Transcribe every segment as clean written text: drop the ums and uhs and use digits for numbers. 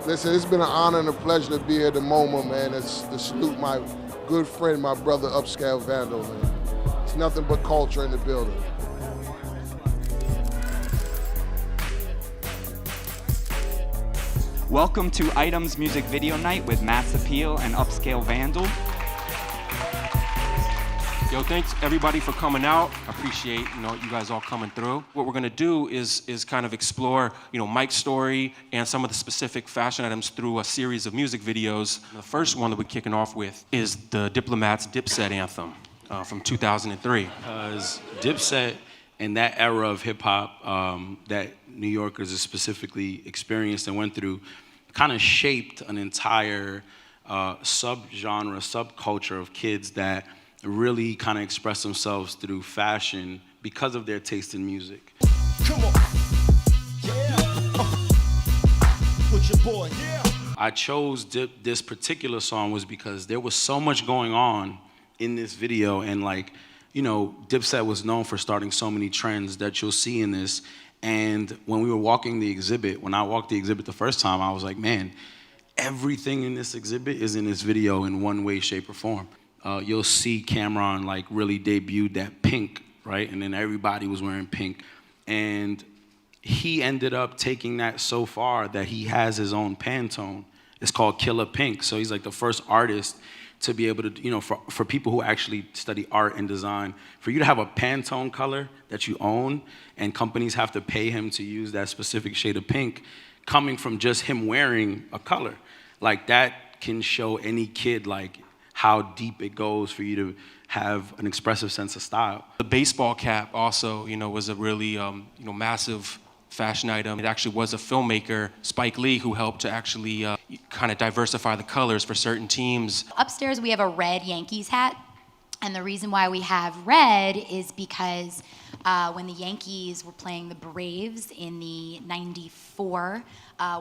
Listen, it's been an honor and a pleasure to be here at the MoMA, man. It's to salute my good friend, my brother, Upscale Vandal, man. It's nothing but culture in the building. Welcome to Items Music Video Night with Matt's Appeal and Upscale Vandal. Yo, thanks everybody for coming out. I appreciate you guys all coming through. What we're gonna do is kind of explore Mike's story and some of the specific fashion items through a series of music videos. The first one that we're kicking off with is the Diplomats' Dipset anthem from 2003. Because Dipset and that era of hip hop that New Yorkers have specifically experienced and went through kind of shaped an entire subgenre, subculture of kids that really kind of express themselves through fashion because of their taste in music. Come on. Yeah. With your boy. Yeah. I chose this particular song was because there was so much going on in this video, and Dipset was known for starting so many trends that you'll see in this. And when we were walking the exhibit, when I walked the exhibit the first time, I was like, man, everything in this exhibit is in this video in one way, shape, or form. You'll see Cameron really debuted that pink, right? And then everybody was wearing pink. And he ended up taking that so far that he has his own Pantone. It's called Killer Pink. So he's the first artist to be able to, for people who actually study art and design, for you to have a Pantone color that you own and companies have to pay him to use that specific shade of pink coming from just him wearing a color. That can show any kid how deep it goes for you to have an expressive sense of style. The baseball cap also, was a really, massive fashion item. It actually was a filmmaker, Spike Lee, who helped to actually kind of diversify the colors for certain teams. Upstairs, we have a red Yankees hat. And the reason why we have red is because when the Yankees were playing the Braves in the '94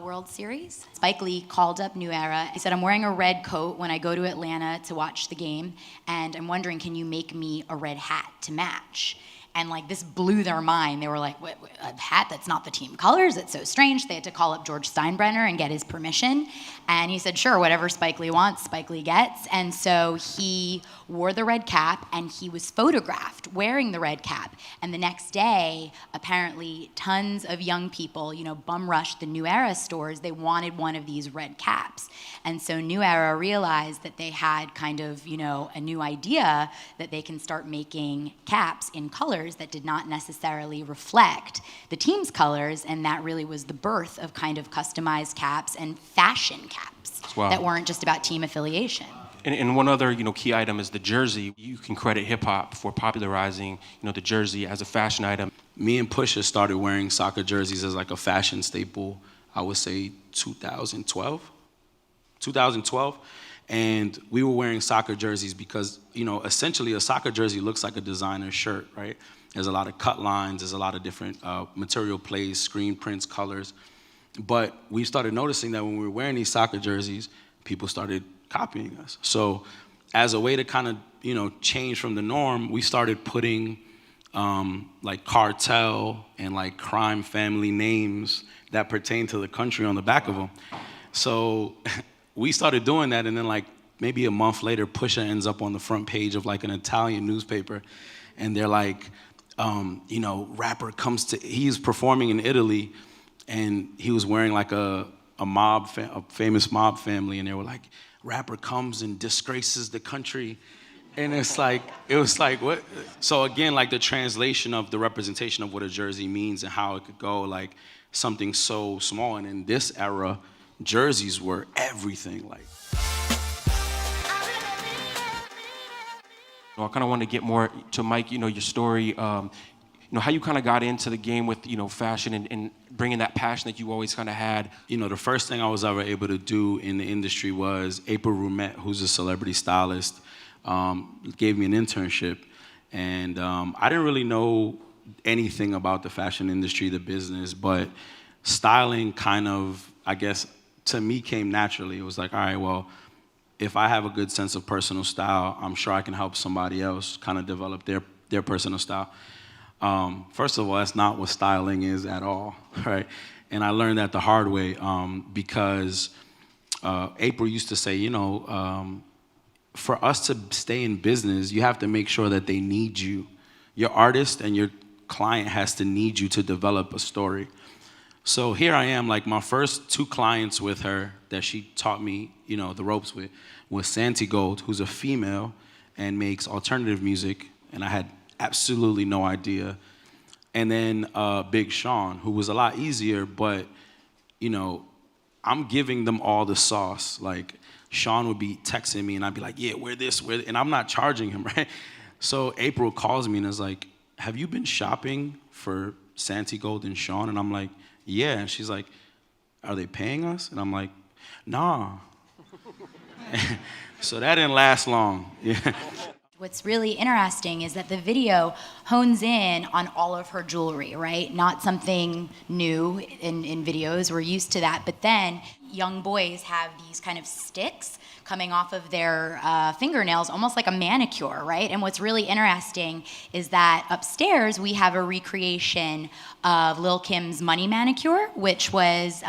World Series, Spike Lee called up New Era. He said, I'm wearing a red coat when I go to Atlanta to watch the game, and I'm wondering, can you make me a red hat to match? And this blew their mind. They were like, what, a hat that's not the team colors? It's so strange. They had to call up George Steinbrenner and get his permission. And he said, sure, whatever Spike Lee wants, Spike Lee gets. And so he wore the red cap, and he was photographed wearing the red cap. And the next day, apparently, tons of young people, bum rushed the New Era stores. They wanted one of these red caps. And so New Era realized that they had kind of, a new idea that they can start making caps in colors that did not necessarily reflect the team's colors, and that really was the birth of kind of customized caps and fashion caps that weren't just about team affiliation. And one other, key item is the jersey. You can credit hip hop for popularizing, the jersey as a fashion item. Me and Pusha started wearing soccer jerseys as a fashion staple, I would say 2012. And we were wearing soccer jerseys because, essentially a soccer jersey looks like a designer shirt, right? There's a lot of cut lines, there's a lot of different material plays, screen prints, colors. But we started noticing that when we were wearing these soccer jerseys, people started copying us. So as a way to kind of, change from the norm, we started putting cartel and crime family names that pertain to the country on the back of them. So we started doing that, and then maybe a month later, Pusha ends up on the front page of an Italian newspaper, and they're rapper comes to, he's performing in Italy, and he was wearing a famous mob family, and they were rapper comes and disgraces the country. And it was what? So again, the translation of the representation of what a jersey means and how it could go, something so small. And in this era, jerseys were everything. I kind of want to get more to Mike, your story, how you kind of got into the game with, fashion and bringing that passion that you always kind of had. The first thing I was ever able to do in the industry was April Roumet, who's a celebrity stylist, gave me an internship. And I didn't really know anything about the fashion industry, the business, but styling kind of, I guess, to me came naturally. It was all right, well, if I have a good sense of personal style, I'm sure I can help somebody else kind of develop their personal style. First of all, that's not what styling is at all, right? And I learned that the hard way because April used to say, for us to stay in business, you have to make sure that they need you. Your artist and your client has to need you to develop a story. So here I am, like my first 2 clients with her that she taught me, the ropes with, was Santi Gold, who's a female and makes alternative music, and I had absolutely no idea. And then Big Sean, who was a lot easier, but, I'm giving them all the sauce. Like, Sean would be texting me, and I'd be like, yeah, wear this, and I'm not charging him, right? So April calls me and is like, have you been shopping for Santi Gold and Sean? And I'm like, yeah. And she's like, are they paying us? And I'm like, nah. So that didn't last long. Yeah. What's really interesting is that the video hones in on all of her jewelry, right? Not something new in videos. We're used to that. But then young boys have these kind of sticks coming off of their fingernails, almost like a manicure, right? And what's really interesting is that upstairs we have a recreation of Lil' Kim's Money Manicure, which was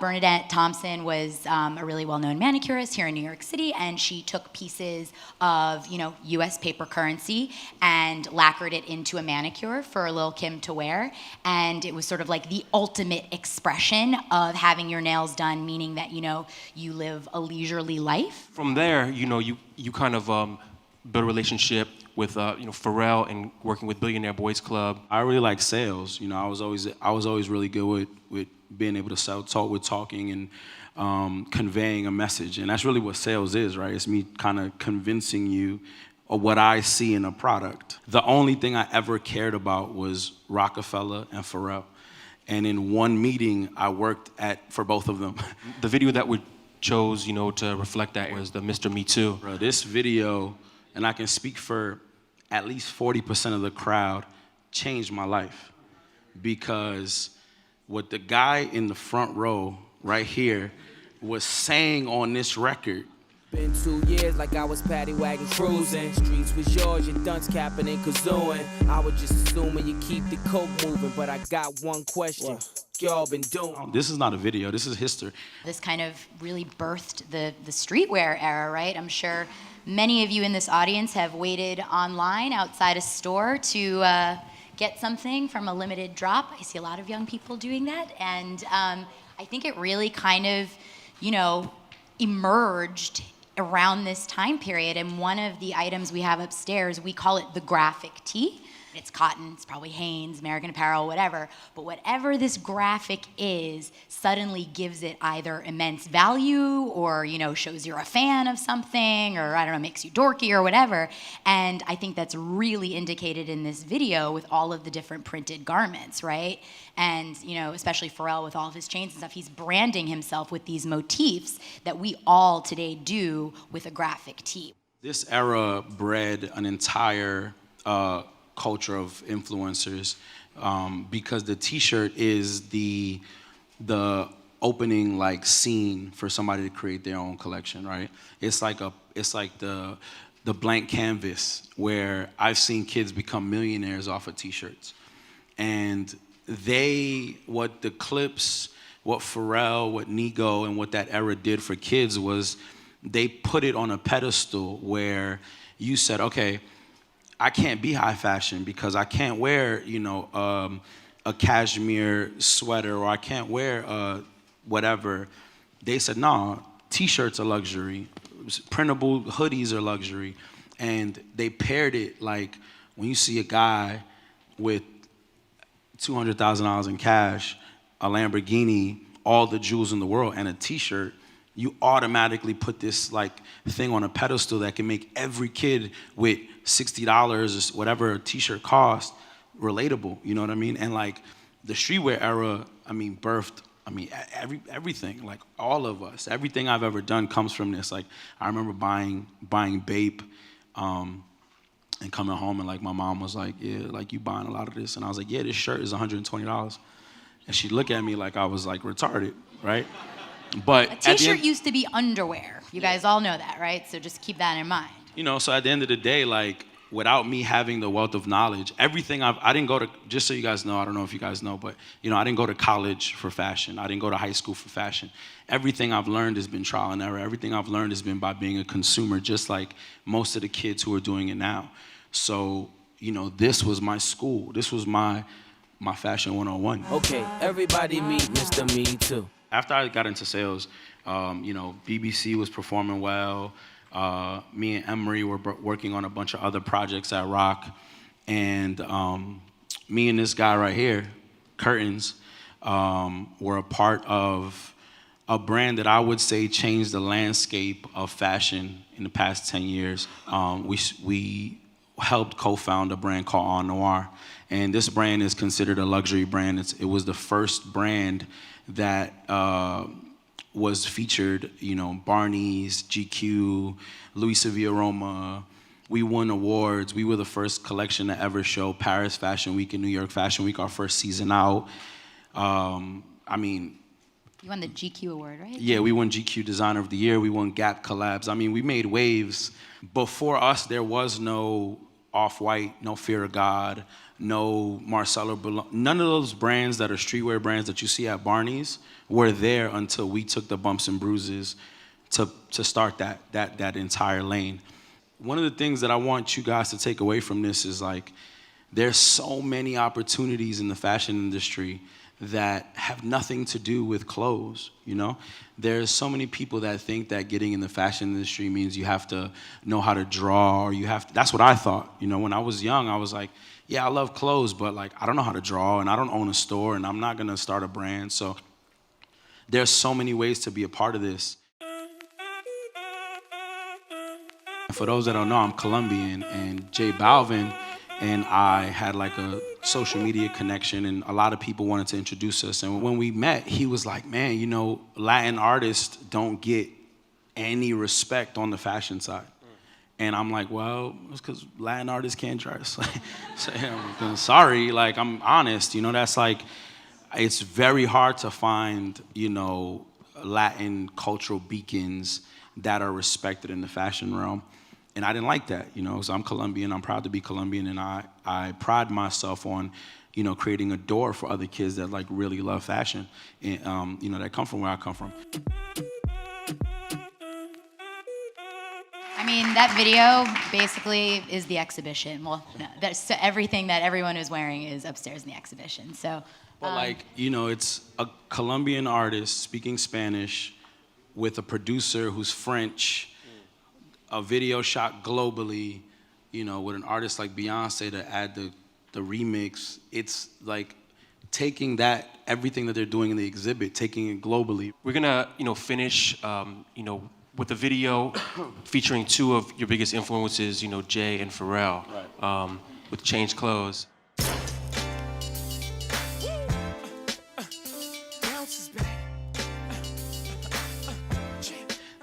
Bernadette Thompson was a really well-known manicurist here in New York City, and she took pieces of, U.S. paper currency and lacquered it into a manicure for Lil' Kim to wear. And it was sort of like the ultimate expression of having your nails done, meaning that, you live a leisurely life. From there, you kind of build a relationship with Pharrell and working with Billionaire Boys Club. I really like sales. I was always really good with being able to sell, talking and conveying a message. And that's really what sales is, right? It's me kind of convincing you of what I see in a product. The only thing I ever cared about was Rockefeller and Pharrell. And in one meeting, I worked for both of them. The video that we chose, to reflect that was the Mr. Me Too. Bro, this video, and I can speak for at least 40% of the crowd, changed my life. Because what the guy in the front row right here was saying on this record. Been 2 years like I was paddy wagon cruising. Streets was yours, your dunce capping and kazooing. I was just assuming you keep the coke moving, but I got one question. Y'all been doing? This is not a video, this is history. This kind of really birthed the streetwear era, right? I'm sure many of you in this audience have waited online outside a store to get something from a limited drop. I see a lot of young people doing that, and I think it really kind of, emerged around this time period. And one of the items we have upstairs, we call it the graphic tee. It's cotton, it's probably Hanes, American Apparel, whatever. But whatever this graphic is suddenly gives it either immense value or, shows you're a fan of something or, I don't know, makes you dorky or whatever. And I think that's really indicated in this video with all of the different printed garments, right? And, especially Pharrell with all of his chains and stuff, he's branding himself with these motifs that we all today do with a graphic tee. This era bred an entire culture of influencers because the T-shirt is the opening scene for somebody to create their own collection, right? It's like the blank canvas where I've seen kids become millionaires off of T-shirts, and what the Clips, what Pharrell, what Nigo, and what that era did for kids was they put it on a pedestal where you said, okay, I can't be high fashion because I can't wear, a cashmere sweater, or I can't wear whatever. They said, no, T-shirts are luxury, printable hoodies are luxury. And they paired it like when you see a guy with $200,000 in cash, a Lamborghini, all the jewels in the world, and a T-shirt, you automatically put this thing on a pedestal that can make every kid with $60 or whatever a T-shirt costs relatable. You know what I mean? And the streetwear era, birthed. Everything. All of us. Everything I've ever done comes from this. I remember buying Bape, and coming home and my mom was like, yeah, you buying a lot of this, and I was like, yeah, this shirt is $120, and she'd look at me like I was retarded, right? But a T-shirt used to be underwear. You guys all know that, right? So just keep that in mind. So at the end of the day, without me having the wealth of knowledge, everything I didn't go to, just so you guys know, I don't know if you guys know, but I didn't go to college for fashion. I didn't go to high school for fashion. Everything I've learned has been trial and error. Everything I've learned has been by being a consumer, just like most of the kids who are doing it now. So, this was my school. This was my fashion 101. Okay, everybody meet Mr. Me Too. After I got into sales, BBC was performing well. Me and Emery were working on a bunch of other projects at Rock. And me and this guy right here, Curtains, were a part of a brand that I would say changed the landscape of fashion in the past 10 years. We helped co-found a brand called En Noir. And this brand is considered a luxury brand. It was the first brand that was featured, Barney's, GQ, Louis Sevilla Roma. We won awards. We were the first collection to ever show Paris Fashion Week and New York Fashion Week, our first season out. You won the GQ award, right? Yeah, we won GQ Designer of the Year. We won Gap collabs. We made waves. Before us, there was no Off-White, no Fear of God, no Marcelo Boulogne. None of those brands that are streetwear brands that you see at Barney's were there until we took the bumps and bruises to start that entire lane. One of the things that I want you guys to take away from this is there's so many opportunities in the fashion industry that have nothing to do with clothes, There's so many people that think that getting in the fashion industry means you have to know how to draw, or that's what I thought. When I was young, I was like, yeah, I love clothes, but I don't know how to draw, and I don't own a store, and I'm not gonna start a brand. So there's so many ways to be a part of this. For those that don't know, I'm Colombian, and J Balvin and I had a social media connection, and a lot of people wanted to introduce us. And when we met, he was like, man, Latin artists don't get any respect on the fashion side. And I'm like, well, it's because Latin artists can't dress. So, I'm sorry, I'm honest. That's it's very hard to find, Latin cultural beacons that are respected in the fashion realm. And I didn't like that, so I'm Colombian, I'm proud to be Colombian, and I pride myself on, creating a door for other kids that really love fashion, and, that come from where I come from. That video basically is the exhibition. Well, no, so everything that everyone is wearing is upstairs in the exhibition, so. But it's a Colombian artist speaking Spanish with a producer who's French, a video shot globally, with an artist like Beyonce to add the remix. It's taking everything that they're doing in the exhibit, taking it globally. We're gonna, finish, with a video featuring two of your biggest influences, Jay and Pharrell, right. With Change Clothes.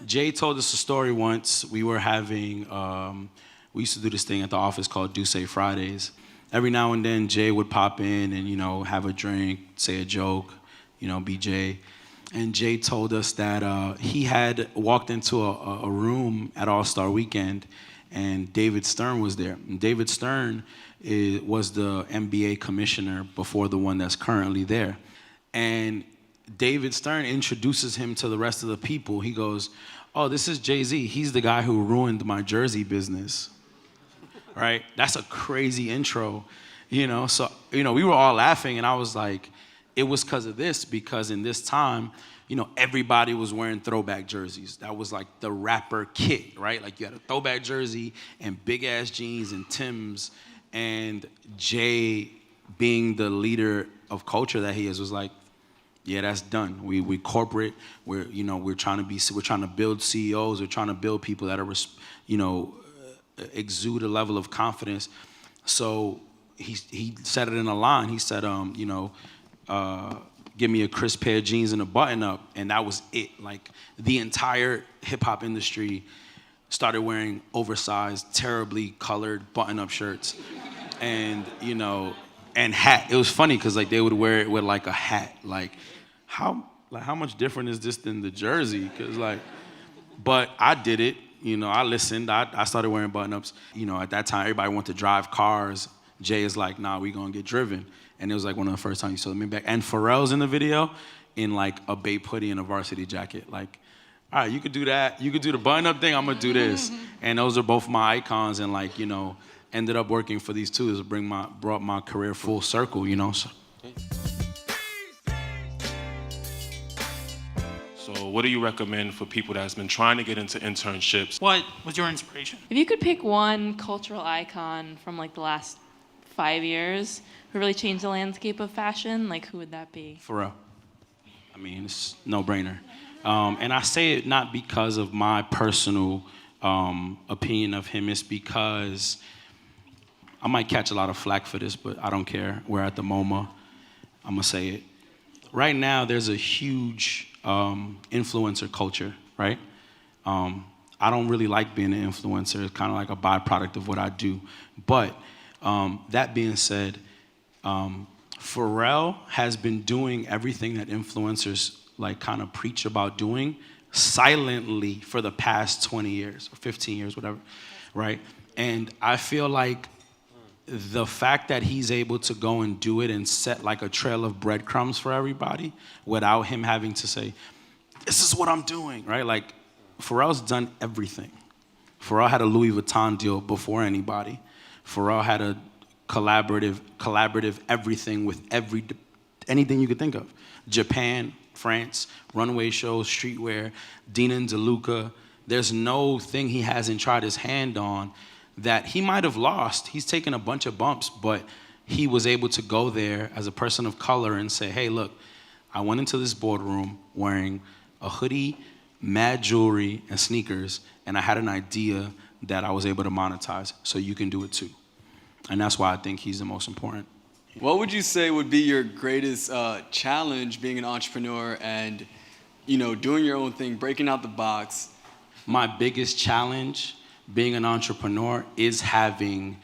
Jay told us a story once. We were having, we used to do this thing at the office called Do Say Fridays. Every now and then, Jay would pop in and, have a drink, say a joke, be Jay. And Jay told us that he had walked into a room at All-Star Weekend, and David Stern was there. And David Stern was the NBA commissioner before the one that's currently there. And David Stern introduces him to the rest of the people. He goes, oh, this is Jay-Z. He's the guy who ruined my jersey business, right? That's a crazy intro, So, we were all laughing, and I was like, it was because in this time, everybody was wearing throwback jerseys. That was the rapper kit, right? You had a throwback jersey and big-ass jeans and Timbs, and Jay, being the leader of culture that he is, was like, yeah, that's done. We corporate. We're trying to build CEOs. We're trying to build people that are, exude a level of confidence. So he said it in a line. He said, give me a crisp pair of jeans and a button up, and that was it. The entire hip hop industry started wearing oversized, terribly colored button up shirts, and and hat. It was funny because they would wear it with a hat. How much different is this than the jersey? Because but I did it. You know, I listened. I started wearing button-ups. You know, at that time, everybody wanted to drive cars. Jay is like, nah, we gonna get driven. And it was like one of the first times you saw me back. And Pharrell's in the video in like a Bape hoodie and a varsity jacket. Like, all right, you could do that. You could do the button-up thing. I'm gonna do this. And those are both my icons. And like, you know, ended up working for these two. It brought my career full circle. You know. So what do you recommend for people that's been trying to get into internships? What was your inspiration? If you could pick one cultural icon from like the last 5 years who really changed the landscape of fashion, like who would that be? Pharrell. I mean, it's no-brainer. And I say it not because of my personal opinion of him. It's because I might catch a lot of flack for this, but I don't care. We're at the MoMA. I'm going to say it. Right now, there's a huge influencer culture, right? I don't really like being an influencer. It's kind of like a byproduct of what I do. But that being said, Pharrell has been doing everything that influencers like kind of preach about doing silently for the past 20 years or 15 years, whatever, right? And I feel like the fact that he's able to go and do it and set like a trail of breadcrumbs for everybody without him having to say, this is what I'm doing, right? Like, Pharrell's done everything. Pharrell had a Louis Vuitton deal before anybody. Pharrell had a collaborative everything with anything you could think of. Japan, France, runway shows, streetwear, Dina and DeLuca. There's no thing he hasn't tried his hand on that he might have lost. He's taken a bunch of bumps, but he was able to go there as a person of color and say, hey, look, I went into this boardroom wearing a hoodie, mad jewelry, and sneakers, and I had an idea that I was able to monetize, so you can do it too. And that's why I think he's the most important. What would you say would be your greatest challenge being an entrepreneur and, you know, doing your own thing, breaking out the box? My biggest challenge being an entrepreneur is having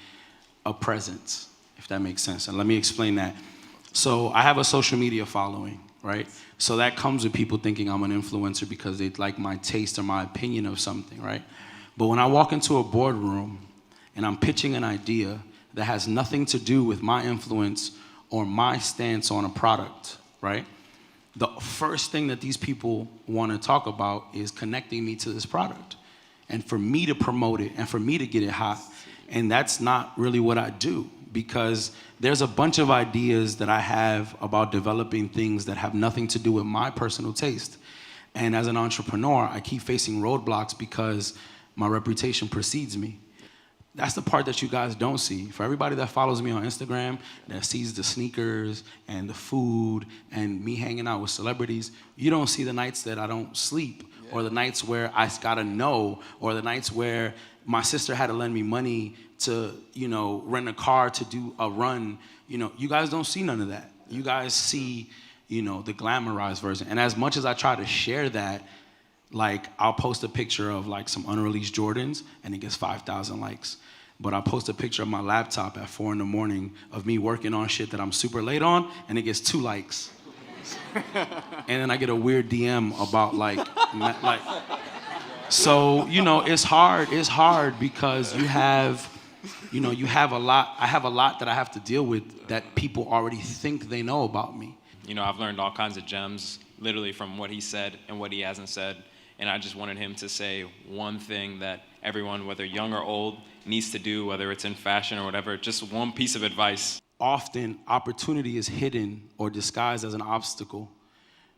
a presence, if that makes sense. And let me explain that. So I have a social media following, right? So that comes with people thinking I'm an influencer because they like my taste or my opinion of something, right? But when I walk into a boardroom and I'm pitching an idea that has nothing to do with my influence or my stance on a product, right? The first thing that these people want to talk about is connecting me to this product and for me to promote it and for me to get it hot. And that's not really what I do because there's a bunch of ideas that I have about developing things that have nothing to do with my personal taste. And as an entrepreneur, I keep facing roadblocks because my reputation precedes me. That's the part that you guys don't see. For everybody that follows me on Instagram, that sees the sneakers and the food and me hanging out with celebrities, you don't see the nights that I don't sleep or the nights where I gotta know or the nights where my sister had to lend me money to, you know, rent a car to do a run. You know, you guys don't see none of that. You guys see, you know, the glamorized version. And as much as I try to share that, like, I'll post a picture of, like, some unreleased Jordans, and it gets 5,000 likes. But I'll post a picture of my laptop at 4 a.m. of me working on shit that I'm super late on, and it gets 2 likes. And then I get a weird DM about, like, so, you know, it's hard because you have a lot, I have a lot that I have to deal with that people already think they know about me. You know, I've learned all kinds of gems, literally from what he said and what he hasn't said. And I just wanted him to say one thing that everyone, whether young or old, needs to do, whether it's in fashion or whatever, just one piece of advice. Often, opportunity is hidden or disguised as an obstacle.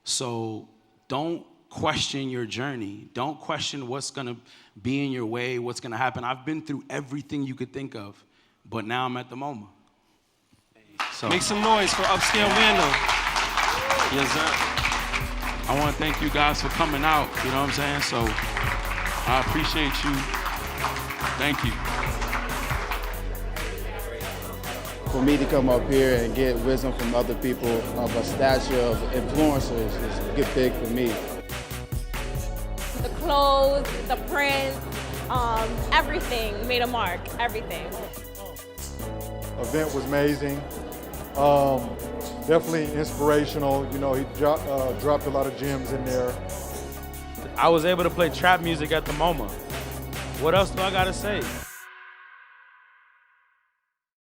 So don't question your journey. Don't question what's gonna be in your way, what's gonna happen. I've been through everything you could think of, but now I'm at the MoMA. So Make some noise for Upscale Vandal. yes, sir. I want to thank you guys for coming out, you know what I'm saying? So I appreciate you. Thank you. For me to come up here and get wisdom from other people of a stature of influencers is a good thing for me. The clothes, the prints, everything made a mark, everything. Event was amazing. Definitely inspirational. You know, he dropped a lot of gems in there. I was able to play trap music at the MoMA. What else do I gotta say?